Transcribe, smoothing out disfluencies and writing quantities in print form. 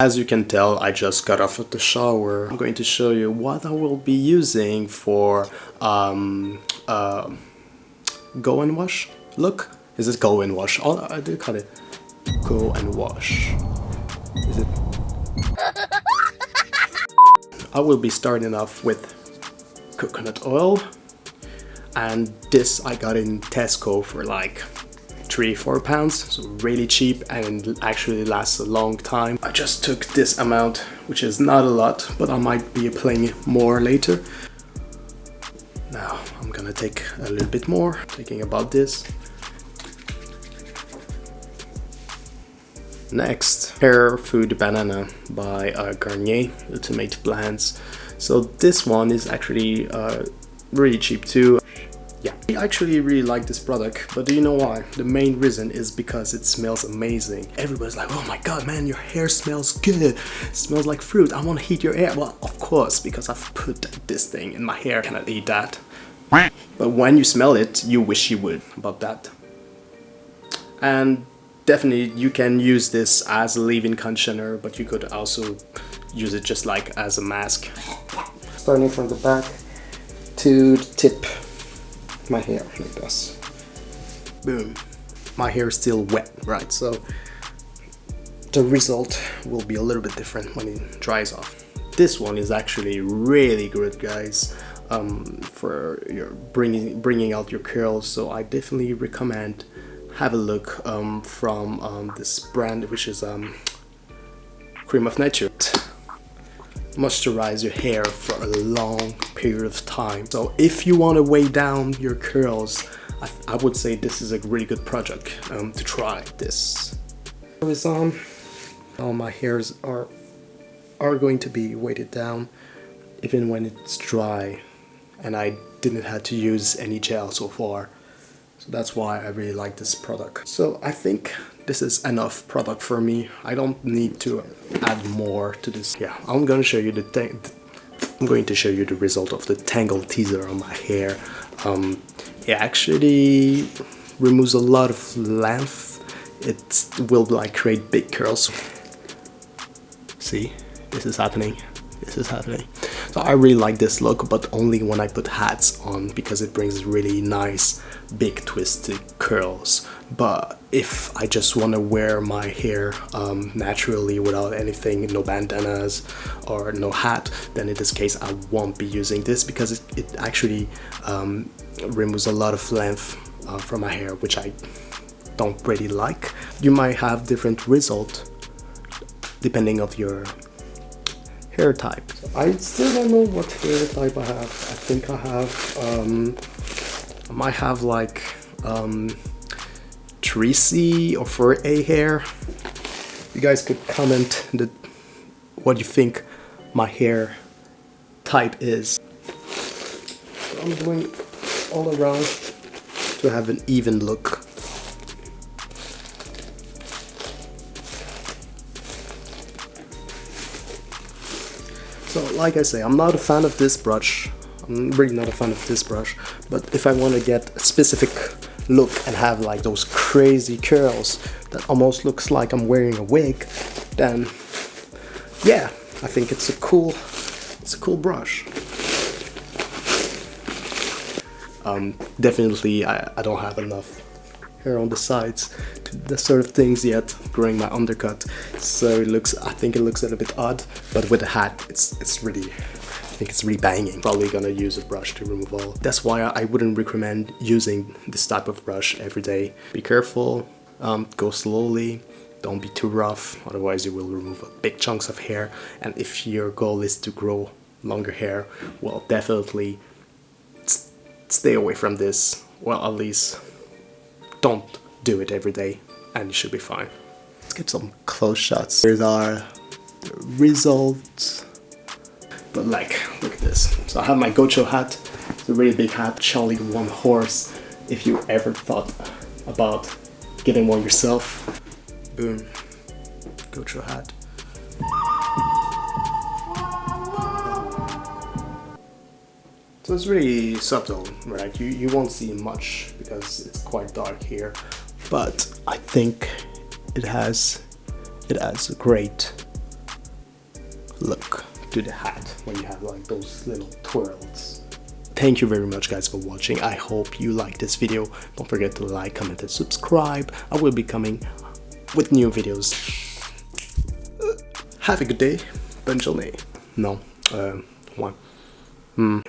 As you can tell, I just got off of the shower. I'm going to show you what I will be using for go and wash look. Is it go and wash? Oh, I do call it go and wash. Is it? I will be starting off with coconut oil, and this I got in Tesco for like £3-4, so really cheap and it actually lasts a long time. I just took this amount, which is not a lot, but I might be applying more later. Now I'm gonna take a little bit more, thinking about this. Next, Hair Food Banana by Garnier Ultimate Blends. So this one is actually really cheap too. Yeah, I actually really like this product, but do you know why? The main reason is because it smells amazing. Everybody's like, oh my god man, your hair smells good, it smells like fruit, I want to heat your hair. Well, of course, because I've put this thing in my hair, I cannot eat that. But when you smell it, you wish you would about that. And definitely you can use this as a leave-in conditioner, but you could also use it just like as a mask. Starting from the back to the tip. My hair like this. Boom. My hair is still wet, right? So the result will be a little bit different when it dries off. This one is actually really good, guys, for your bringing out your curls. So I definitely recommend have a look from this brand, which is Cream of Nature. Moisturize your hair for a long period of time. So if you want to weigh down your curls, I would say this is a really good project to try this. Is on. All my hairs are going to be weighted down even when it's dry, and I didn't have to use any gel so far. So that's why I really like this product. So I think this is enough product for me. I don't need to add more to this. Yeah, I'm going to show you the result of the Tangle teezer on my hair. It actually removes a lot of length. It will like create big curls. See, this is happening. This is happening. So I really like this look, but only when I put hats on, because it brings really nice big twisted curls. But if I just want to wear my hair naturally without anything, no bandanas or no hat, then in this case I won't be using this, because it actually removes a lot of length from my hair, which I don't really like. You might have different result depending of your hair type. So I still don't know what hair type I have. I think I have I might have like 3C or 4A hair. You guys could comment what you think my hair type is. So I'm doing all around to have an even look. So like I say, I'm not a fan of this brush. I'm really not a fan of this brush, but if I want to get a specific look and have like those crazy curls that almost looks like I'm wearing a wig, then yeah, I think it's a cool brush. Definitely I don't have enough hair on the sides to the sort of things yet, growing my undercut, so I think it looks a little bit odd, but with a hat it's really, I think it's really banging. Probably gonna use a brush to remove all. That's why I wouldn't recommend using this type of brush every day. Be careful, go slowly, don't be too rough, otherwise you will remove big chunks of hair. And if your goal is to grow longer hair, well, definitely stay away from this. Well, at least don't do it every day and you should be fine. Let's get some close shots. Here's our results. But like, look at this. So I have my Gocho hat. It's a really big hat, Charlie one horse. If you ever thought about getting one yourself, boom, Gocho hat. So it's really subtle, right? You won't see much because it's quite dark here, but I think it adds a great look to the hat when you have like those little twirls. Thank you very much guys for watching. I hope you liked this video. Don't forget to like, comment and subscribe. I will be coming with new videos. Have a good day. Bonne journée. No, one.